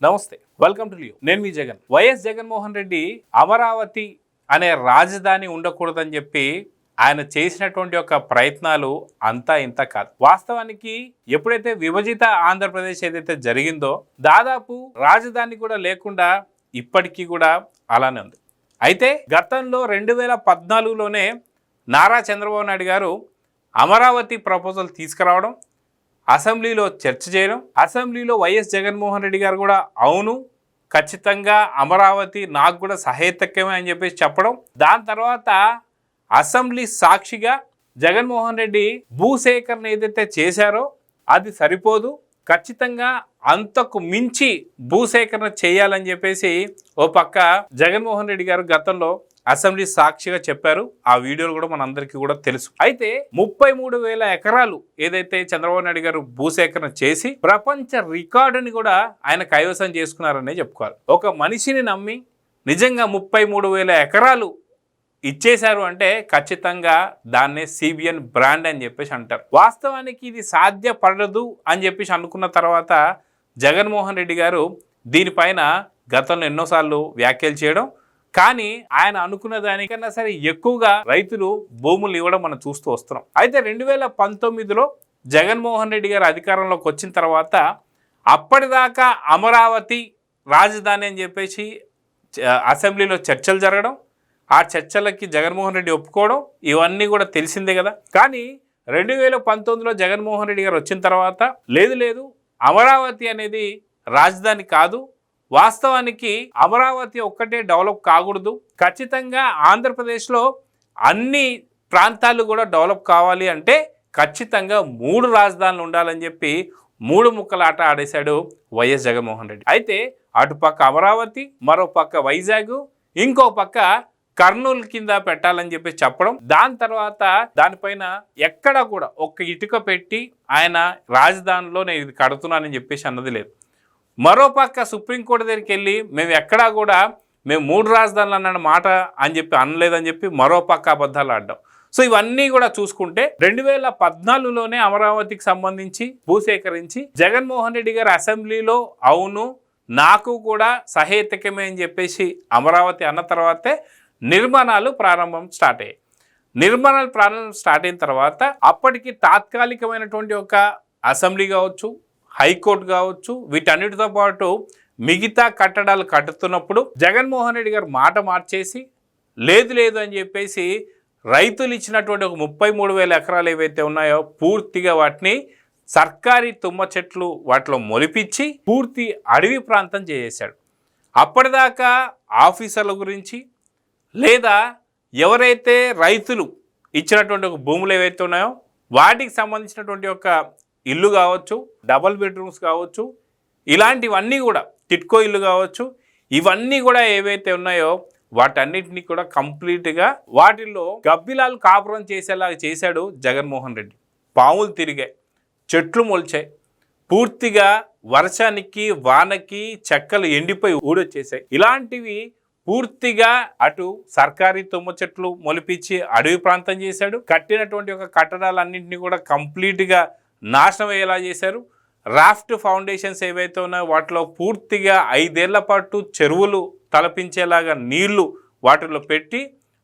నమస్తే, welcome to Leo. నేను మీ Jagan. YS Jaganmohan Reddy Amaravati అనే రాజధాని ఉండకూడదని చెప్పి ఆయన చేసినటువంటి ఒక ప్రయత్నాలు అంతా ఇంత కాదు. వాస్తవానికి ఎప్పుడైతే విభజిత ఆంధ్రప్రదేశ్ ఏదైతే జరిగిందో దాదాపు రాజధాని కూడా లేకుండా ఇప్పటికీ కూడా అలానే ఉంది. అయితే గతంలో 2014లోనే నారా చంద్రబాబు నాయుడు గారు అమరావతి ప్రపోజల్ తీసుకురావడం, అసెంబ్లీలో చర్చ చేయడం, అసెంబ్లీలో వైఎస్ జగన్మోహన్ రెడ్డి గారు కూడా అవును ఖచ్చితంగా అమరావతి నాకు కూడా సహేతుకమే అని చెప్పేసి చెప్పడం, దాని తర్వాత అసెంబ్లీ సాక్షిగా జగన్మోహన్ రెడ్డి భూసేకరణ ఏదైతే చేశారో అది సరిపోదు, ఖచ్చితంగా అంతకు మించి భూసేకరణ చేయాలని చెప్పేసి ఓ పక్క జగన్మోహన్ రెడ్డి గారు గతంలో అసెంబ్లీ సాక్షిగా చెప్పారు. ఆ వీడియోలు కూడా మనందరికీ కూడా తెలుసు. అయితే 33,000 ఎకరాలు ఏదైతే చంద్రబాబు నాయుడు గారు భూసేకరణ చేసి ప్రపంచ రికార్డుని కూడా ఆయన కైవసం చేసుకున్నారనే చెప్పుకోవాలి. ఒక మనిషిని నమ్మి నిజంగా 33,000 ఎకరాలు ఇచ్చేశారు అంటే ఖచ్చితంగా దాన్నే సిబిఎన్ బ్రాండ్ అని చెప్పేసి అంటారు. వాస్తవానికి ఇది సాధ్యపడదు అని చెప్పేసి అనుకున్న తర్వాత జగన్మోహన్ రెడ్డి గారు దీనిపైన గతంలో ఎన్నోసార్లు వ్యాఖ్యలు చేయడం, కానీ ఆయన అనుకున్న దానికన్నా సరే ఎక్కువగా రైతులు భూములు ఇవ్వడం మనం చూస్తూ వస్తున్నాం. అయితే 2019లో జగన్మోహన్ రెడ్డి గారు అధికారంలోకి వచ్చిన తర్వాత అప్పటిదాకా అమరావతి రాజధాని అని చెప్పేసి అసెంబ్లీలో చర్చలు జరగడం, ఆ చర్చలకి జగన్మోహన్ రెడ్డి ఒప్పుకోవడం ఇవన్నీ కూడా తెలిసిందే కదా. కానీ 2019లో జగన్మోహన్ రెడ్డి గారు వచ్చిన తర్వాత లేదు అమరావతి అనేది రాజధాని కాదు, వాస్తవానికి అమరావతి ఒక్కటే డెవలప్ కాకూడదు, ఖచ్చితంగా ఆంధ్రప్రదేశ్లో అన్ని ప్రాంతాలు కూడా డెవలప్ కావాలి అంటే ఖచ్చితంగా 3 రాజధానులు ఉండాలని చెప్పి 3 ముక్కల ఆట ఆడేశాడు వైఎస్ జగన్మోహన్ రెడ్డి. అయితే అటుపక్క అమరావతి, మరో పక్క వైజాగ్, ఇంకో పక్క కర్నూలు కింద పెట్టాలని చెప్పి చెప్పడం, దాని తర్వాత దానిపైన ఎక్కడ కూడా ఒక్క ఇటుక పెట్టి ఆయన రాజధానిలో నేను ఇది కడుతున్నానని చెప్పేసి అన్నది లేదు. మరోపక్క సుప్రీంకోర్టు దగ్గరికి వెళ్ళి మేము ఎక్కడా కూడా మేము 3 రాజధానులు అన్న మాట అని చెప్పి అనలేదని చెప్పి మరోపక్క అబద్ధాలు ఆడడం. సో ఇవన్నీ కూడా చూసుకుంటే 2014లోనే అమరావతికి సంబంధించి భూసేకరించి జగన్మోహన్ రెడ్డి గారు అసెంబ్లీలో అవును నాకు కూడా సహేతుకమే అని చెప్పేసి అమరావతి అన్న తర్వాతే నిర్మాణాలు ప్రారంభం స్టార్ట్ అయ్యాయి. నిర్మాణాలు ప్రారంభం స్టార్ట్ అయిన తర్వాత అప్పటికి తాత్కాలికమైనటువంటి ఒక అసెంబ్లీ కావచ్చు, హైకోర్టు కావచ్చు, వీటన్నిటితో పాటు మిగతా కట్టడాలు కట్టుతున్నప్పుడు జగన్మోహన్ రెడ్డి గారు మాట మార్చేసి లేదు అని చెప్పేసి రైతులు ఇచ్చినటువంటి ఒక 33,000 ఎకరాలు ఏవైతే ఉన్నాయో పూర్తిగా వాటిని సర్కారీ తుమ్మ చెట్లు వాటిలో మొలిపించి పూర్తి అడవి ప్రాంతం చేసేశాడు. అప్పటిదాకా ఆఫీసర్ల గురించి లేదా ఎవరైతే రైతులు ఇచ్చినటువంటి ఒక భూములు ఏవైతే ఉన్నాయో వాటికి సంబంధించినటువంటి ఒక ఇల్లు కావచ్చు, డబల్ బెడ్రూమ్స్ కావచ్చు, ఇలాంటివన్నీ కూడా టిట్కో ఇల్లు కావచ్చు, ఇవన్నీ కూడా ఏవైతే ఉన్నాయో వాటన్నిటినీ కూడా కంప్లీట్గా వాటిల్లో గబ్బిలాలు కాపురం చేసేలాగా చేశాడు జగన్మోహన్ రెడ్డి. పాములు తిరిగాయి, చెట్లు మొలిచాయి, పూర్తిగా వర్షానికి వానకి చెక్కలు ఎండిపోయి ఊడొచ్చేసాయి. ఇలాంటివి పూర్తిగా అటు సర్కారీ తుమ్మ చెట్లు మొలిపించి అడవి ప్రాంతం చేశాడు. కట్టినటువంటి ఒక కట్టడాలన్నింటినీ కూడా కంప్లీట్గా నాశనం అయ్యేలా చేశారు. రాఫ్ట్ ఫౌండేషన్స్ ఏవైతే ఉన్నాయో వాటిలో పూర్తిగా 5 ఏళ్ల పాటు చెరువులు తలపించేలాగా నీళ్లు వాటిలో పెట్టి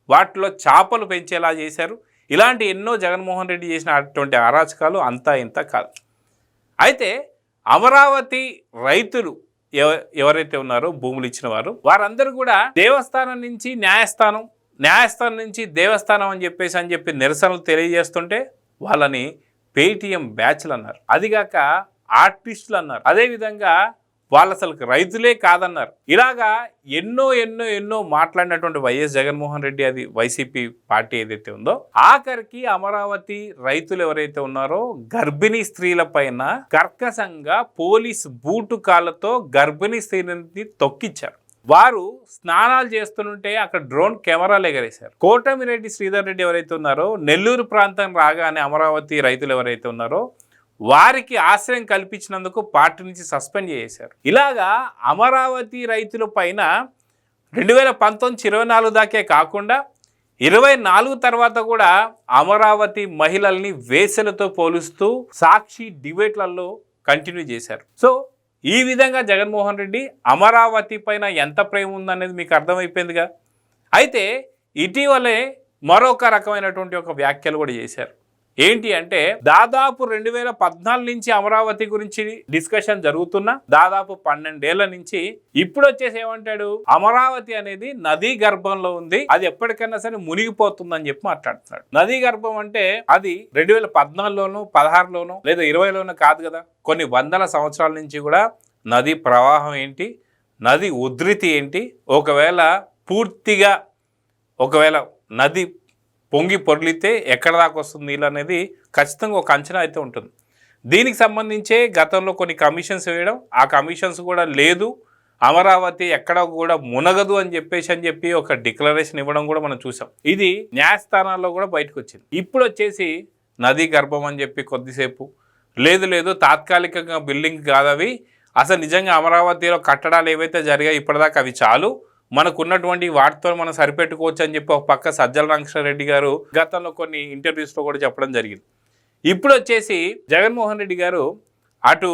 వాటిలో చేపలు పెంచేలా చేశారు. ఇలాంటి ఎన్నో జగన్మోహన్ రెడ్డి చేసిన అటువంటి అరాచకాలు అంతా ఇంత కాదు. అయితే అమరావతి రైతులు ఎవరైతే ఉన్నారో భూములు ఇచ్చిన వారందరూ కూడా దేవస్థానం నుంచి న్యాయస్థానం, న్యాయస్థానం నుంచి దేవస్థానం అని చెప్పి నిరసనలు తెలియజేస్తుంటే వాళ్ళని పేటీఎం బ్యాచ్లు అన్నారు, అదిగాక ఆర్టిస్టులు అన్నారు, అదేవిధంగా వాళ్ళు అసలు రైతులే కాదన్నారు. ఇలాగా ఎన్నో మాట్లాడినటువంటి వైఎస్ జగన్మోహన్ రెడ్డి, అది వైసీపీ పార్టీ ఏదైతే ఉందో, ఆఖరికి అమరావతి రైతులు ఎవరైతే ఉన్నారో గర్భిణీ స్త్రీల పైన కర్కశంగా పోలీస్ బూటు కాళ్ళతో గర్భిణీ స్త్రీని తొక్కిచ్చారు. వారు స్నానాలు చేస్తుంటే అక్కడ డ్రోన్ కెమెరాలు ఎగరేశారు. కోటమిరెడ్డి శ్రీధర్ రెడ్డి ఎవరైతే ఉన్నారో నెల్లూరు ప్రాంతం రాగానే అమరావతి రైతులు ఎవరైతే ఉన్నారో వారికి ఆశ్రయం కల్పించినందుకు పార్టీ నుంచి సస్పెండ్ చేశారు. ఇలాగా అమరావతి రైతుల పైన 2019-24 దాకే కాకుండా 24 తర్వాత కూడా అమరావతి మహిళల్ని వేసలతో పోలుస్తూ సాక్షి డిబేట్లలో కంటిన్యూ చేశారు. సో ఈ విధంగా జగన్మోహన్ రెడ్డి అమరావతి పైన ఎంత ప్రేమ ఉందనేది మీకు అర్థమైపోయిందిగా. అయితే ఇటీవలే మరొక రకమైనటువంటి ఒక వ్యాఖ్యలు కూడా చేశారు. ఏంటి అంటే దాదాపు 2014 నుంచి అమరావతి గురించి డిస్కషన్ జరుగుతున్నా దాదాపు 12 ఏళ్ల నుంచి ఇప్పుడు వచ్చేసి ఏమంటాడు, అమరావతి అనేది నదీ గర్భంలో ఉంది, అది ఎప్పటికైనా సరే మునిగిపోతుందని చెప్పి మాట్లాడుతున్నాడు. నదీ గర్భం అంటే అది 2014లోనూ 16లోనూ లేదా 20లోనూ కాదు కదా, కొన్ని వందల సంవత్సరాల నుంచి కూడా నదీ ప్రవాహం ఏంటి, నది ఉధృతి ఏంటి, ఒకవేళ నది పొంగి పొర్లితే ఎక్కడ దాకా వస్తుంది నీళ్ళు అనేది ఖచ్చితంగా ఒక అంచనా అయితే ఉంటుంది. దీనికి సంబంధించే గతంలో కొన్ని కమిషన్స్ వేయడం, ఆ కమిషన్స్ కూడా లేదు, అమరావతి ఎక్కడ కూడా మునగదు అని చెప్పి ఒక డిక్లరేషన్ ఇవ్వడం కూడా మనం చూసాం. ఇది న్యాయస్థానాల్లో కూడా బయటకు వచ్చింది. ఇప్పుడు వచ్చేసి నదీ గర్భం అని చెప్పి కొద్దిసేపు లేదు తాత్కాలికంగా బిల్డింగ్ కాదవి, అసలు నిజంగా అమరావతిలో కట్టడాలు ఏవైతే జరిగాయి ఇప్పటిదాకా అవి చాలు, మనకున్నటువంటి వాటితో మనం సరిపెట్టుకోవచ్చు అని చెప్పి ఒక పక్క సజ్జల రామకృష్ణారెడ్డి గారు గతంలో కొన్ని ఇంటర్వ్యూస్లో కూడా చెప్పడం జరిగింది. ఇప్పుడు వచ్చేసి జగన్మోహన్ రెడ్డి గారు అటు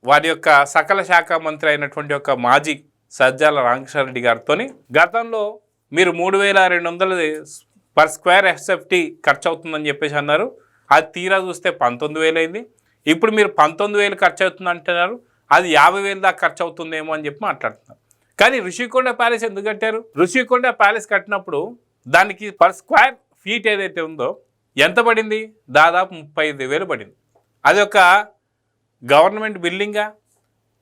వారి యొక్క సకల శాఖ మంత్రి అయినటువంటి ఒక మాజీ సజ్జల రామకృష్ణారెడ్డి గారితో గతంలో మీరు 3200 పర్ స్క్వేర్ ఎస్ఎఫ్టీ ఖర్చు అవుతుందని చెప్పేసి అన్నారు, అది తీరా చూస్తే 19,000 అయింది. ఇప్పుడు మీరు 19,000 ఖర్చు అవుతుంది అంటున్నారు, అది 50,000 దాకా ఖర్చు అవుతుందేమో అని చెప్పి మాట్లాడుతున్నారు. కానీ ఋషికొండ ప్యాలెస్ ఎందుకు కట్టారు? ఋషికొండ ప్యాలెస్ కట్టినప్పుడు దానికి పర్ స్క్వేర్ ఫీట్ ఏదైతే ఉందో ఎంత పడింది? దాదాపు 35,000 పడింది. అది ఒక గవర్నమెంట్ బిల్డింగా,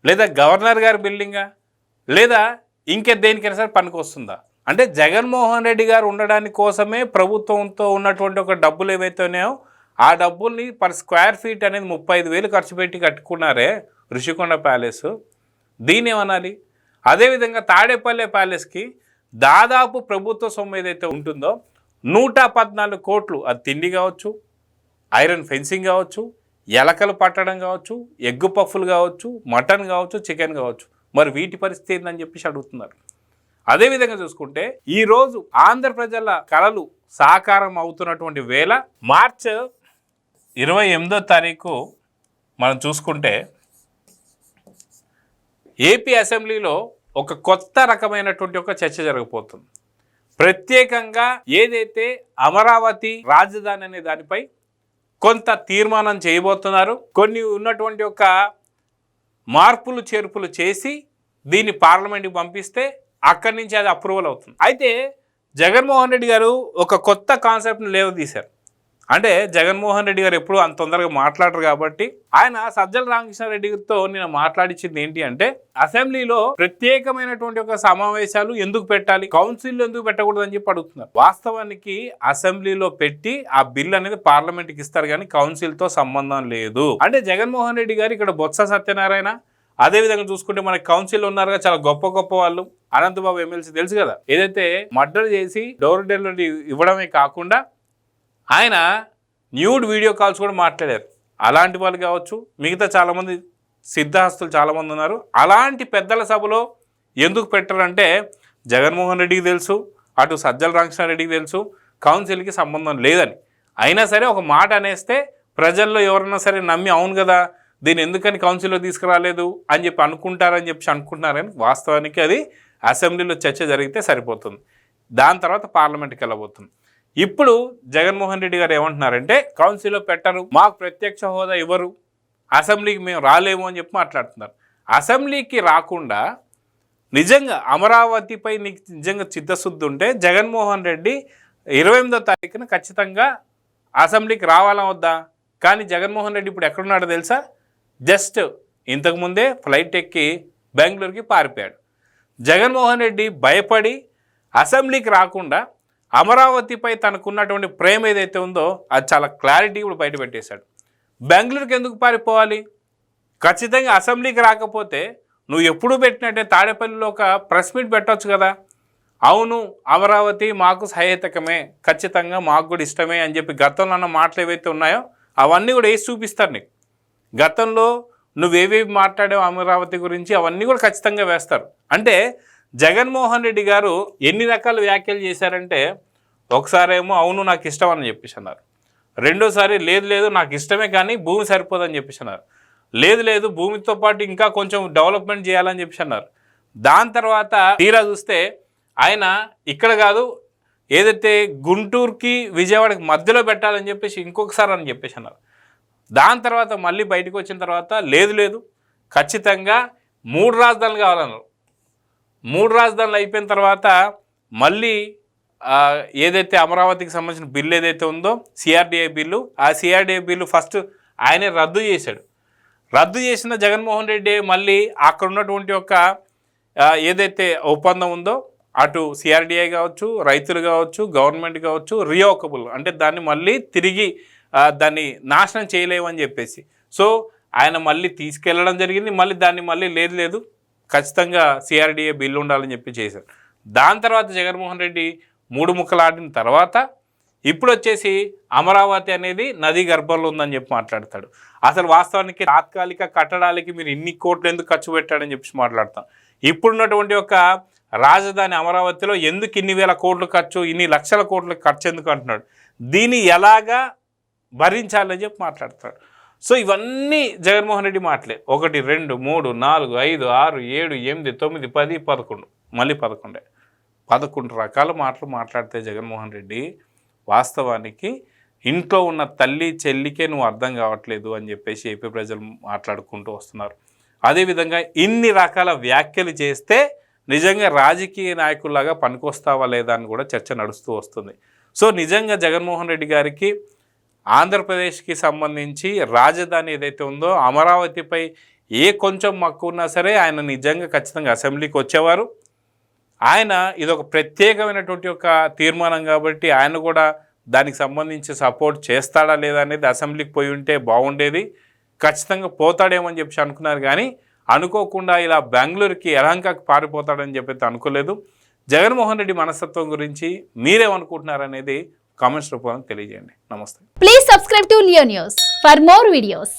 లేదా గవర్నర్ గారి బిల్డింగా, లేదా ఇంకే దేనికైనా సరే పనికి వస్తుందా? అంటే జగన్మోహన్ రెడ్డి గారు ఉండడానికి కోసమే ప్రభుత్వంతో ఉన్నటువంటి ఒక డబ్బులు ఏవైతే ఉన్నాయో ఆ డబ్బుల్ని పర్ స్క్వేర్ ఫీట్ అనేది 35,000 ఖర్చు పెట్టి కట్టుకున్నారే ఋషికొండ ప్యాలెస్, దీన్ని ఏమనాలి? అదేవిధంగా తాడేపల్లి ప్యాలెస్కి దాదాపు ప్రభుత్వ సొమ్ము ఏదైతే ఉంటుందో 114 కోట్లు, అది తిండి కావచ్చు, ఐరన్ ఫెన్సింగ్ కావచ్చు, ఎలకలు పట్టడం కావచ్చు, ఎగ్గు పఫ్ఫులు కావచ్చు, మటన్ కావచ్చు, చికెన్ కావచ్చు, మరి వీటి పరిస్థితి ఏందని చెప్పేసి అడుగుతున్నారు. అదేవిధంగా చూసుకుంటే ఈరోజు ఆంధ్ర ప్రజల కళలు సాకారం అవుతున్నటువంటి వేళ మార్చి 28వ తారీఖు మనం చూసుకుంటే ఏపీ అసెంబ్లీలో ఒక కొత్త రకమైనటువంటి ఒక చర్చ జరగబోతుంది. ప్రత్యేకంగా ఏదైతే అమరావతి రాజధాని అనే దానిపై కొంత తీర్మానం చేయబోతున్నారు, కొన్ని ఉన్నటువంటి ఒక మార్పులు చేర్పులు చేసి దీన్ని పార్లమెంట్కి పంపిస్తే అక్కడి నుంచి అది అప్రూవల్ అవుతుంది. అయితే జగన్మోహన్ రెడ్డి గారు ఒక కొత్త కాన్సెప్ట్ని లేవదీశారు. అంటే జగన్మోహన్ రెడ్డి గారు ఎప్పుడు అంత తొందరగా మాట్లాడరు కాబట్టి ఆయన సజ్జల రామకృష్ణారెడ్డితో నేను మాట్లాడించింది ఏంటి అంటే, అసెంబ్లీలో ప్రత్యేకమైనటువంటి ఒక సమావేశాలు ఎందుకు పెట్టాలి, కౌన్సిల్లో ఎందుకు పెట్టకూడదు అని చెప్పి అడుగుతున్నారు. వాస్తవానికి అసెంబ్లీలో పెట్టి ఆ బిల్ అనేది పార్లమెంట్కి ఇస్తారు కానీ కౌన్సిల్తో సంబంధం లేదు. అంటే జగన్మోహన్ రెడ్డి గారు ఇక్కడ బొత్స సత్యనారాయణ, అదేవిధంగా చూసుకుంటే మనకి కౌన్సిల్ ఉన్నారుగా చాలా గొప్ప గొప్ప వాళ్ళు, అనంతబాబు ఎమ్మెల్సీ తెలుసు కదా, ఏదైతే మర్డర్ చేసి డోర్ డెలివరీ ఇవ్వడమే కాకుండా ఆయన న్యూడ్ వీడియో కాల్స్ కూడా మాట్లాడారు. అలాంటి వాళ్ళు కావచ్చు, మిగతా చాలామంది సిద్ధహస్తులు చాలామంది ఉన్నారు. అలాంటి పెద్దల సభలో ఎందుకు పెట్టారంటే జగన్మోహన్ రెడ్డికి తెలుసు, అటు సజ్జల రామకృష్ణారెడ్డికి తెలుసు కౌన్సిల్కి సంబంధం లేదని. అయినా సరే ఒక మాట అనేస్తే ప్రజల్లో ఎవరైనా సరే నమ్మి అవును కదా దీన్ని ఎందుకని కౌన్సిల్లో తీసుకురాలేదు అని చెప్పి అనుకుంటున్నారని వాస్తవానికి అది అసెంబ్లీలో చర్చ జరిగితే సరిపోతుంది. దాని తర్వాత పార్లమెంట్కి వెళ్ళబోతుంది. ఇప్పుడు జగన్మోహన్ రెడ్డి గారు ఏమంటున్నారంటే కౌన్సిల్లో పెట్టరు, మాకు ప్రత్యక్ష హోదా ఇవ్వరు, అసెంబ్లీకి మేము రాలేము అని చెప్పి మాట్లాడుతున్నారు. అసెంబ్లీకి రాకుండా నిజంగా అమరావతిపై నీకు నిజంగా చిత్తశుద్ధి ఉంటే జగన్మోహన్ రెడ్డి 28వ తారీఖున ఖచ్చితంగా అసెంబ్లీకి రావాలా వద్దా? కానీ జగన్మోహన్ రెడ్డి ఇప్పుడు ఎక్కడున్నాడో తెలుసా? జస్ట్ ఇంతకుముందే ఫ్లైట్ ఎక్కి బెంగళూరుకి పారిపోయాడు. జగన్మోహన్ రెడ్డి భయపడి అసెంబ్లీకి రాకుండా అమరావతిపై తనకున్నటువంటి ప్రేమ ఏదైతే ఉందో అది చాలా క్లారిటీ ఇప్పుడు బయట పెట్టేశాడు. బెంగళూరుకి ఎందుకు పారిపోవాలి? ఖచ్చితంగా అసెంబ్లీకి రాకపోతే నువ్వు ఎప్పుడు పెట్టినట్టే తాడేపల్లిలో ఒక ప్రెస్ మీట్ పెట్టవచ్చు కదా, అవును అమరావతి మాకు సహేతకమే, ఖచ్చితంగా మాకు కూడా ఇష్టమే అని చెప్పి గతంలో అన్న మాటలు ఏవైతే ఉన్నాయో అవన్నీ కూడా వేసి చూపిస్తారు నీకు. గతంలో నువ్వేవేవి మాట్లాడావు అమరావతి గురించి అవన్నీ కూడా ఖచ్చితంగా వేస్తారు. అంటే జగన్మోహన్ రెడ్డి గారు ఎన్ని రకాల వ్యాఖ్యలు చేశారంటే, ఒకసారేమో అవును నాకు ఇష్టం అని చెప్పేసి అన్నారు, రెండోసారి లేదు నాకు ఇష్టమే కానీ భూమి సరిపోదని చెప్పేసి అన్నారు, లేదు భూమితో పాటు ఇంకా కొంచెం డెవలప్మెంట్ చేయాలని చెప్పేసి అన్నారు. దాని తర్వాత తీరా చూస్తే ఆయన ఇక్కడ కాదు, ఏదైతే గుంటూరుకి విజయవాడకి మధ్యలో పెట్టాలని చెప్పేసి ఇంకొకసారి అని చెప్పేసి అన్నారు. దాని తర్వాత మళ్ళీ బయటకు వచ్చిన తర్వాత లేదు ఖచ్చితంగా 3 రాజధానులు కావాలన్నారు. 3 రాజధానులు అయిపోయిన తర్వాత మళ్ళీ ఏదైతే అమరావతికి సంబంధించిన బిల్లు ఏదైతే ఉందో సిఆర్డిఐ బిల్లు, ఆ సిఆర్డిఐ బిల్లు ఫస్ట్ ఆయనే రద్దు చేశాడు. రద్దు చేసిన జగన్మోహన్ రెడ్డి మళ్ళీ అక్కడ ఉన్నటువంటి ఒక ఏదైతే ఒప్పందం ఉందో అటు సిఆర్డిఐ కావచ్చు, రైతులు కావచ్చు, గవర్నమెంట్ కావచ్చు, రియోకబుల్ అంటే దాన్ని మళ్ళీ తిరిగి దాన్ని నాశనం చేయలేమని చెప్పేసి సో ఆయన మళ్ళీ తీసుకెళ్ళడం జరిగింది. మళ్ళీ దాన్ని మళ్ళీ లేదు ఖచ్చితంగా సిఆర్డిఐ బిల్లు ఉండాలని చెప్పి చేశారు. దాని తర్వాత జగన్మోహన్ రెడ్డి 3 ముక్కలాడిన తర్వాత ఇప్పుడు వచ్చేసి అమరావతి అనేది నది గర్భంలో ఉందని చెప్పి మాట్లాడతాడు. అసలు వాస్తవానికి తాత్కాలిక కట్టడాలకి మీరు ఇన్ని కోట్లు ఎందుకు ఖర్చు పెట్టాడని చెప్పి మాట్లాడతాం. ఇప్పుడున్నటువంటి ఒక రాజధాని అమరావతిలో ఎందుకు ఇన్ని వేల కోట్లు ఖర్చు, ఇన్ని లక్షల కోట్ల ఖర్చు ఎందుకు అంటున్నాడు, దీన్ని ఎలాగా భరించాలని చెప్పి మాట్లాడతాడు. సో ఇవన్నీ జగన్మోహన్ రెడ్డి మాటలే. 1 2 3 4 5 6 7 8 9 10 11 మళ్ళీ 11 రకాల మాటలు మాట్లాడితే జగన్మోహన్ రెడ్డి వాస్తవానికి ఇంట్లో ఉన్న తల్లి చెల్లికే నువ్వు అర్థం కావట్లేదు అని చెప్పేసి ఏపీ ప్రజలు మాట్లాడుకుంటూ వస్తున్నారు. అదేవిధంగా ఇన్ని రకాల వ్యాఖ్యలు చేస్తే నిజంగా రాజకీయ నాయకుల్లాగా పనికొస్తావా లేదా అని కూడా చర్చ నడుస్తూ వస్తుంది. సో నిజంగా జగన్మోహన్ రెడ్డి గారికి ఆంధ్రప్రదేశ్కి సంబంధించి రాజధాని ఏదైతే ఉందో అమరావతిపై ఏ కొంచెం మక్కువ ఉన్నా సరే ఆయన నిజంగా ఖచ్చితంగా అసెంబ్లీకి వచ్చేవారు. ఆయన ఇదొక ప్రత్యేకమైనటువంటి ఒక తీర్మానం కాబట్టి ఆయన కూడా దానికి సంబంధించి సపోర్ట్ చేస్తాడా లేదా అనేది అసెంబ్లీకి పోయి ఉంటే బాగుండేది. ఖచ్చితంగా పోతాడేమో అని చెప్పి అనుకున్నారు, కానీ అనుకోకుండా ఇలా బెంగళూరుకి యలహంకకి పారిపోతాడని చెప్పి అనుకోలేదు. జగన్మోహన్ రెడ్డి మనస్తత్వం గురించి మీరేమనుకుంటున్నారనేది కామెంట్స్ రూపంలో తెలియజేయండి. నమస్తే. Please subscribe to Leo news for more videos.